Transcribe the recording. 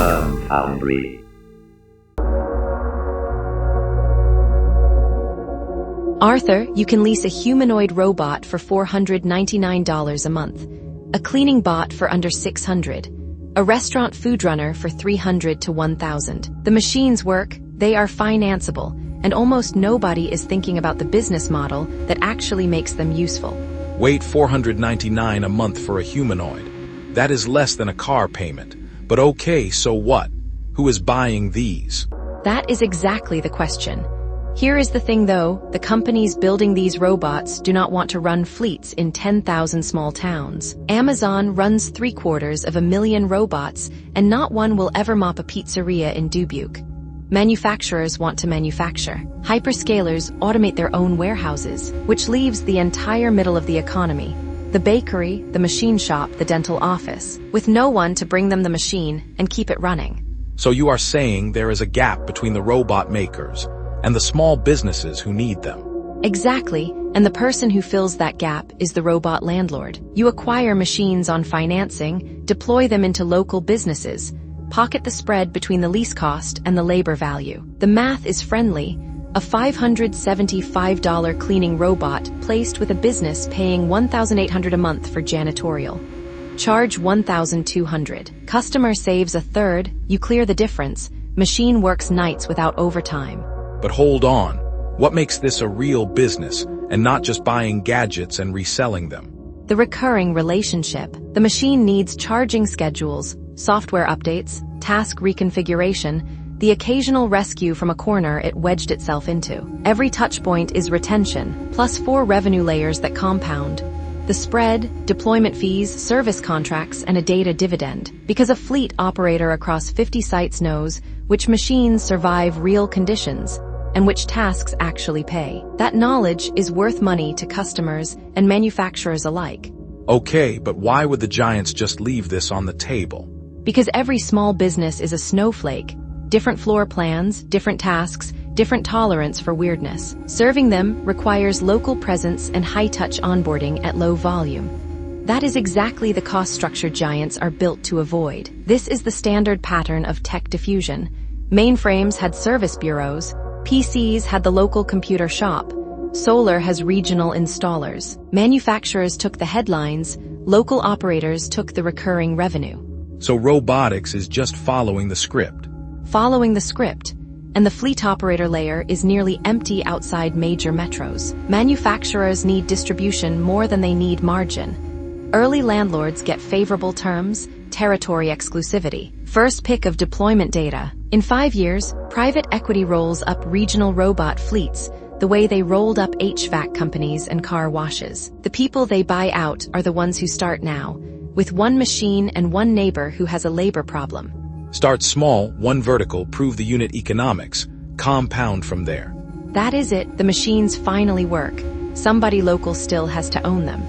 Foundry. Arthur, you can lease a humanoid robot for $499 a month, a cleaning bot for under $600, a restaurant food runner for $300 to $1,000. The machines work, they are financeable, and almost nobody is thinking about the business model that actually makes them useful. Wait, $499 a month for a humanoid. That is less than a car payment. But okay, so what? Who is buying these? That is exactly the question. Here is the thing though, the companies building these robots do not want to run fleets in 10,000 small towns. Amazon runs 750,000 robots, and not one will ever mop a pizzeria in Dubuque. Manufacturers want to manufacture. Hyperscalers automate their own warehouses, which leaves the entire middle of the economy. The bakery, the machine shop, the dental office, with no one to bring them the machine and keep it running. So you are saying there is a gap between the robot makers and the small businesses who need them. Exactly, and the person who fills that gap is the robot landlord. You acquire machines on financing, deploy them into local businesses, pocket the spread between the lease cost and the labor value. The math is friendly. A $575 cleaning robot placed with a business paying $1,800 a month for janitorial. Charge $1,200. Customer saves a third, you clear the difference. Machine works nights without overtime. But hold on, what makes this a real business and not just buying gadgets and reselling them? The recurring relationship. The machine needs charging schedules, software updates, task reconfiguration, the occasional rescue from a corner it wedged itself into. Every touchpoint is retention, plus 4 revenue layers that compound. The spread, deployment fees, service contracts, and a data dividend. Because a fleet operator across 50 sites knows which machines survive real conditions and which tasks actually pay. That knowledge is worth money to customers and manufacturers alike. Okay, but why would the giants just leave this on the table? Because every small business is a snowflake. Different floor plans, different tasks, different tolerance for weirdness. Serving them requires local presence and high-touch onboarding at low volume. That is exactly the cost structure giants are built to avoid. This is the standard pattern of tech diffusion. Mainframes had service bureaus, PCs had the local computer shop, solar has regional installers. Manufacturers took the headlines, local operators took the recurring revenue. So robotics is just following the script. Following the script, and the fleet operator layer is nearly empty outside major metros. Manufacturers need distribution more than they need margin. Early landlords get favorable terms, territory exclusivity, first pick of deployment data. In 5 years, private equity rolls up regional robot fleets the way they rolled up HVAC companies and car washes. The people they buy out are the ones who start now, with one machine and one neighbor who has a labor problem. Start small, one vertical, prove the unit economics, compound from there. That is it, the machines finally work. Somebody local still has to own them.